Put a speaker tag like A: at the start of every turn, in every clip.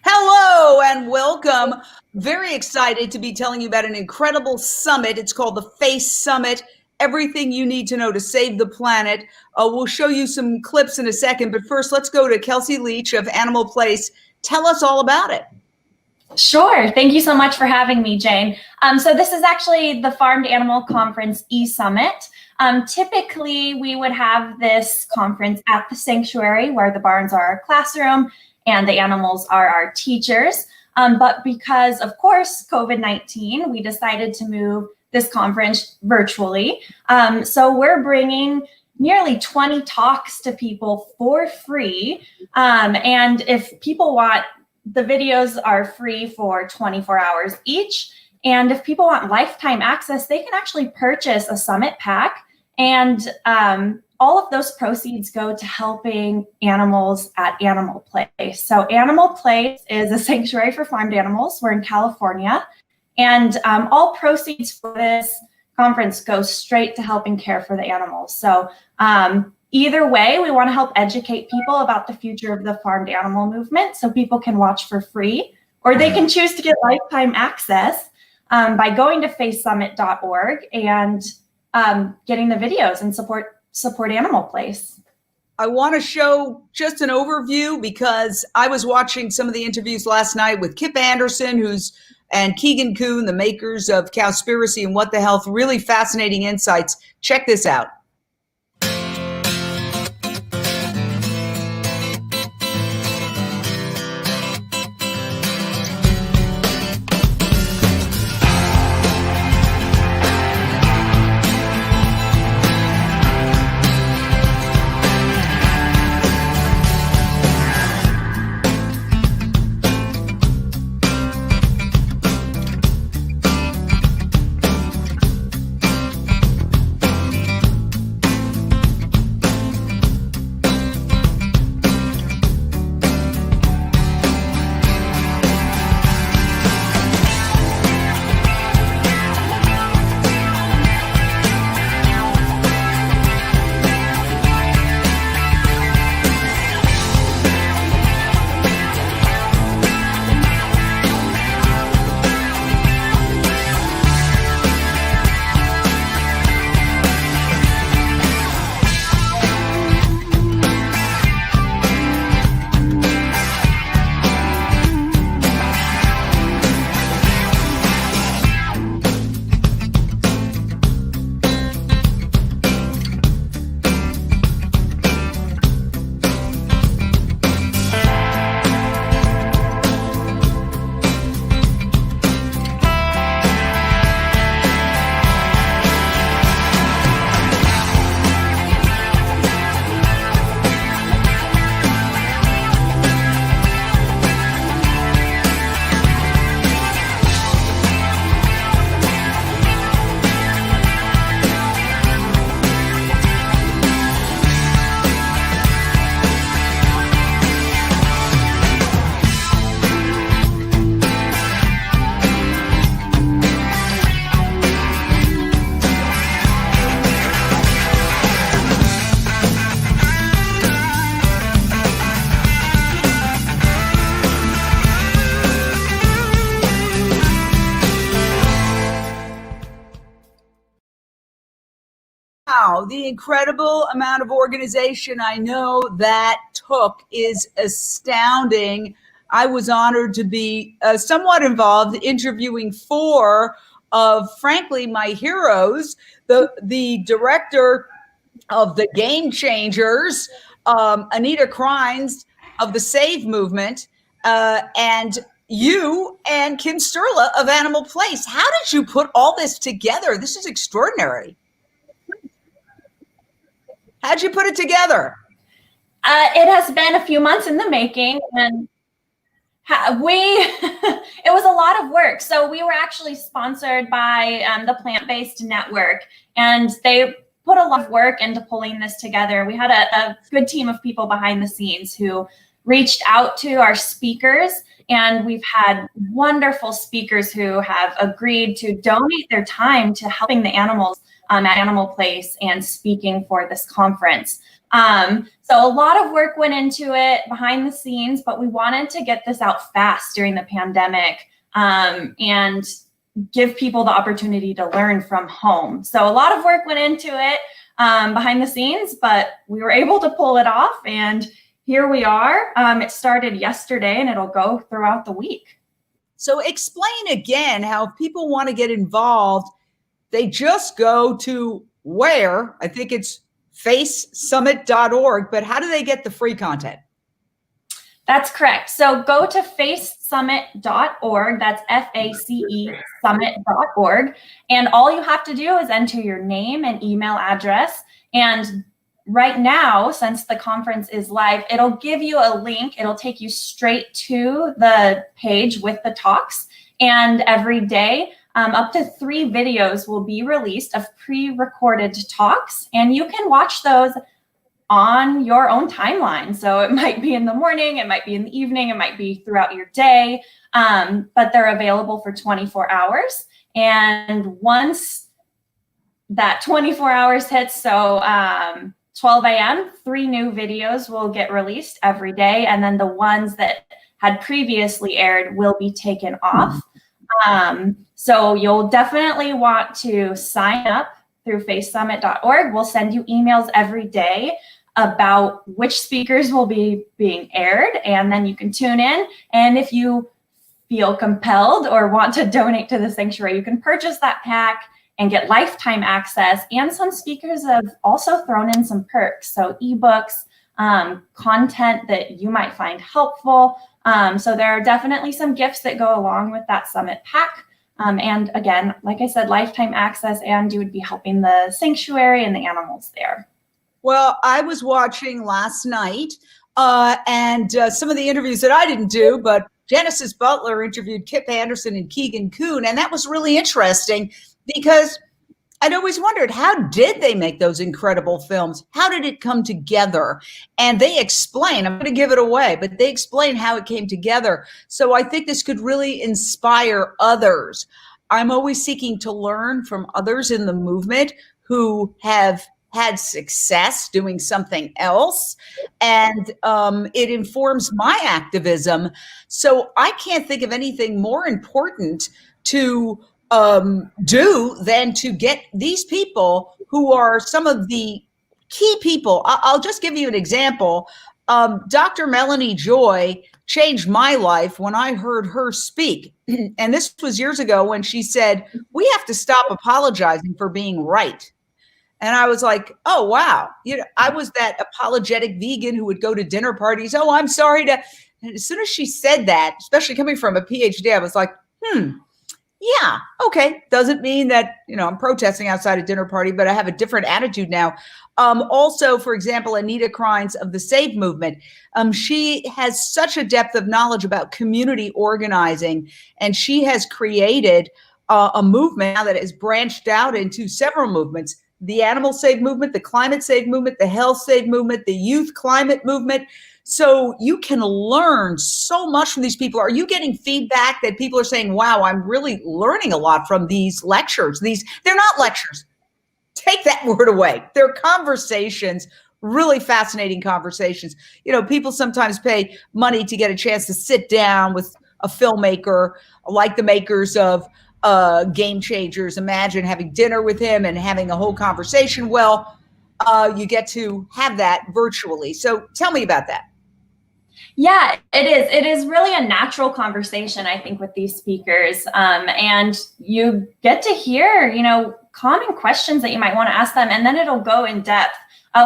A: Hello and welcome. Very excited to be telling you about an incredible summit. It's called the Face Summit. Everything you need to know to save the planet. We'll show you some clips in a second, but first let's go to Kelcie Leach of Animal Place. Tell us all about it.
B: Sure. Thank you so much for having me, Jane. So this is actually the Farmed Animal Conference e-Summit. Typically, we would have this conference at the sanctuary where the barns are our classroom and the animals are our teachers. But because, of course, COVID-19, we decided to move this conference virtually. So we're bringing nearly 20 talks to people for free. And if people want, the videos are free for 24 hours each. And if people want lifetime access, they can actually purchase a summit pack. And all of those proceeds go to helping animals at Animal Place. So Animal Place is a sanctuary for farmed animals. We're in California. And all proceeds for this conference go straight to helping care for the animals. So either way, we want to help educate people about the future of the farmed animal movement so people can watch for free, or they can choose to get lifetime access by going to facesummit.org and getting the videos and support Animal Place.
A: I want to show just an overview because I was watching some of the interviews last night with Kip Andersen, and Keegan Kuhn, the makers of Cowspiracy and What the Health. Really fascinating insights. Check this out. Wow, the incredible amount of organization I know that took is astounding. I was honored to be somewhat involved interviewing four of, frankly, my heroes, the director of the Game Changers, Anita Krajnc of the Save Movement, and you and Kim Sturla of Animal Place. How did you put all this together? This is extraordinary. How'd you put it together?
B: It has been a few months in the making, and it was a lot of work. So we were actually sponsored by the Plant-Based Network, and they put a lot of work into pulling this together. We had a good team of people behind the scenes who reached out to our speakers, and we've had wonderful speakers who have agreed to donate their time to helping the animals at Animal Place and speaking for this conference. So a lot of work went into it behind the scenes, but we wanted to get this out fast during the pandemic, and give people the opportunity to learn from home. So a lot of work went into it behind the scenes, but we were able to pull it off, and here we are. It started yesterday and it'll go throughout the week.
A: So explain again how if people want to get involved, they just go to where? I think it's facesummit.org, but how do they get the free content?
B: That's correct. So go to facesummit.org. That's FACE summit.org. And all you have to do is enter your name and email address. And right now, since the conference is live, it'll give you a link. It'll take you straight to the page with the talks. And every day, up to 3 videos will be released of pre-recorded talks. And you can watch those on your own timeline. So it might be in the morning, it might be in the evening, it might be throughout your day, but they're available for 24 hours. And once that 24 hours hits, so 12 a.m., 3 new videos will get released every day. And then the ones that had previously aired will be taken off. So you'll definitely want to sign up through facesummit.org. We'll send you emails every day about which speakers will be being aired, and then you can tune in. And if you feel compelled or want to donate to the sanctuary, you can purchase that pack and get lifetime access. And some speakers have also thrown in some perks, so ebooks, content that you might find helpful. So there are definitely some gifts that go along with that summit pack. And again, like I said, lifetime access, and you would be helping the sanctuary and the animals there.
A: Well, I was watching last night and some of the interviews that I didn't do, but Genesis Butler interviewed Kip Andersen and Keegan Kuhn, and that was really interesting because I'd always wondered, how did they make those incredible films? How did it come together? And they explain, I'm going to give it away, but they explain how it came together. So I think this could really inspire others. I'm always seeking to learn from others in the movement who have had success doing something else, and it informs my activism. So I can't think of anything more important to do than to get these people who are some of the key people. I'll just give you an example. Dr. Melanie Joy changed my life when I heard her speak. And this was years ago when she said, we have to stop apologizing for being right. And I was like, oh, wow. You know, I was that apologetic vegan who would go to dinner parties. Oh, I'm sorry to. And as soon as she said that, especially coming from a PhD, I was like, yeah, okay. Doesn't mean that, you know, I'm protesting outside a dinner party, but I have a different attitude now. Also, for example, Anita Krajnc of the Save movement, she has such a depth of knowledge about community organizing, and she has created a movement now that has branched out into several movements. The Animal Save movement, the Climate Save movement, the Health Save movement, the Youth Climate movement. So you can learn so much from these people. Are you getting feedback that people are saying, wow, I'm really learning a lot from these lectures? They're not lectures. Take that word away. They're conversations, really fascinating conversations. You know, people sometimes pay money to get a chance to sit down with a filmmaker like the makers of Game Changers. Imagine having dinner with him and having a whole conversation. Well, you get to have that virtually. So tell me about that.
B: Yeah, it is. It is really a natural conversation, I think, with these speakers. And you get to hear, you know, common questions that you might want to ask them, and then it'll go in depth.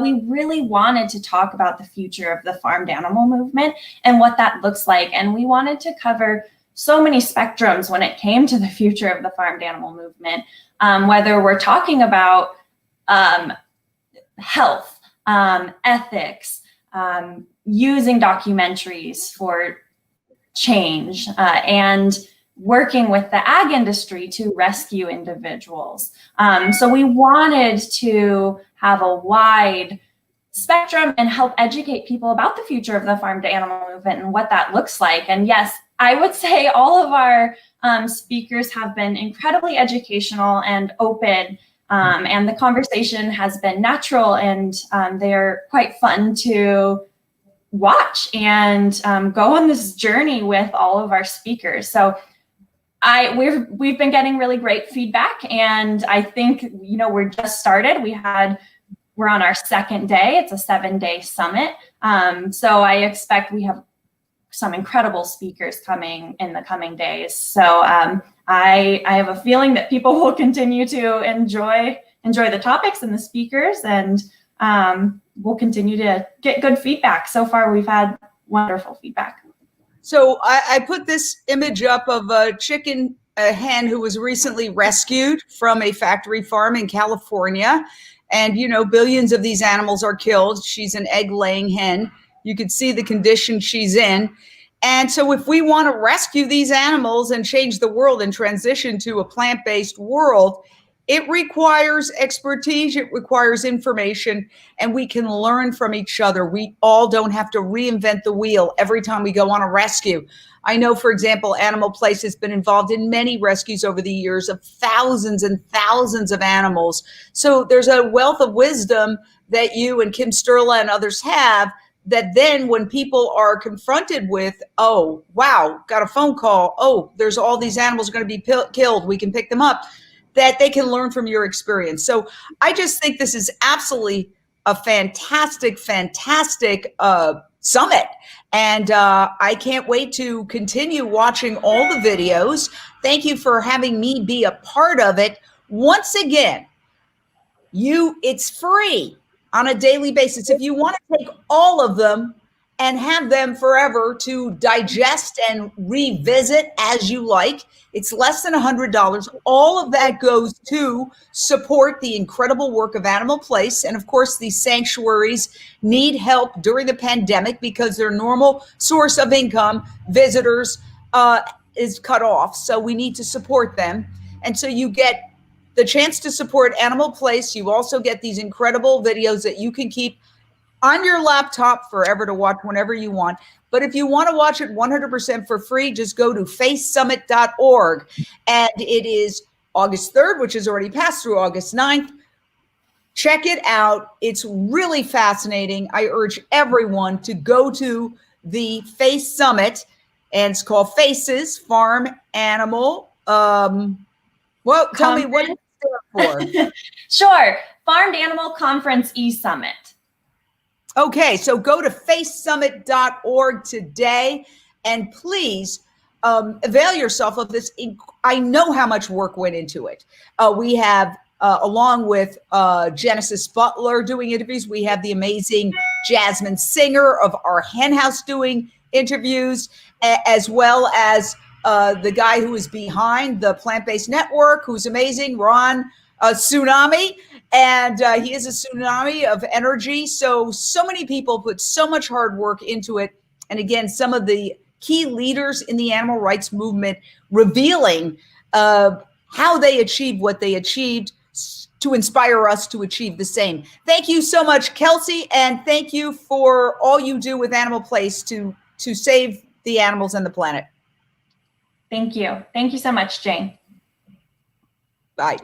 B: We really wanted to talk about the future of the farmed animal movement and what that looks like. And we wanted to cover so many spectrums when it came to the future of the farmed animal movement, whether we're talking about health, ethics, using documentaries for change, and working with the ag industry to rescue individuals. So we wanted to have a wide spectrum and help educate people about the future of the farmed animal movement and what that looks like. And yes, I would say all of our speakers have been incredibly educational and open And the conversation has been natural, and they're quite fun to watch and go on this journey with all of our speakers. So we've been getting really great feedback, and I think, you know, we're just started. We're on our second day. It's a 7-day summit. So I expect we have some incredible speakers coming in the coming days. So I have a feeling that people will continue to enjoy the topics and the speakers, and we'll continue to get good feedback. So far, we've had wonderful feedback.
A: So I put this image up of a hen who was recently rescued from a factory farm in California. And, you know, billions of these animals are killed. She's an egg-laying hen. You could see the condition she's in. And so if we want to rescue these animals and change the world and transition to a plant-based world, it requires expertise, it requires information, and we can learn from each other. We all don't have to reinvent the wheel every time we go on a rescue. I know, for example, Animal Place has been involved in many rescues over the years of thousands and thousands of animals. So there's a wealth of wisdom that you and Kim Sturla and others have, that then when people are confronted with, oh, wow, got a phone call, oh, there's all these animals are going to be killed, we can pick them up, that they can learn from your experience. So I just think this is absolutely a fantastic, fantastic summit. And I can't wait to continue watching all the videos. Thank you for having me be a part of it. Once again, it's free on a daily basis. If you want to take all of them and have them forever to digest and revisit as you like, it's less than $100. All of that goes to support the incredible work of Animal Place. And of course, these sanctuaries need help during the pandemic because their normal source of income, visitors, is cut off. So we need to support them. And so you get the chance to support Animal Place. You also get these incredible videos that you can keep on your laptop forever to watch whenever you want. But if you want to watch it 100% for free, just go to facesummit.org. And it is August 3rd, which has already passed, through August 9th. Check it out. It's really fascinating. I urge everyone to go to the Face Summit, and it's called Faces Farm Animal. Well, tell me what it stands for.
B: Sure. Farmed Animal Conference e-Summit.
A: Okay, so go to facesummit.org today, and please avail yourself of this. I know how much work went into it. We have, along with Genesis Butler doing interviews, we have the amazing Jasmine Singer of Our Hen House doing interviews, as well as the guy who is behind the Plant-Based Network, who's amazing, Ron Tsunami. And he is a tsunami of energy. So many people put so much hard work into it. And again, some of the key leaders in the animal rights movement revealing how they achieved what they achieved to inspire us to achieve the same. Thank you so much, Kelcie. And thank you for all you do with Animal Place to save the animals and the planet.
B: Thank you. Thank you so much, Jane.
A: Bye.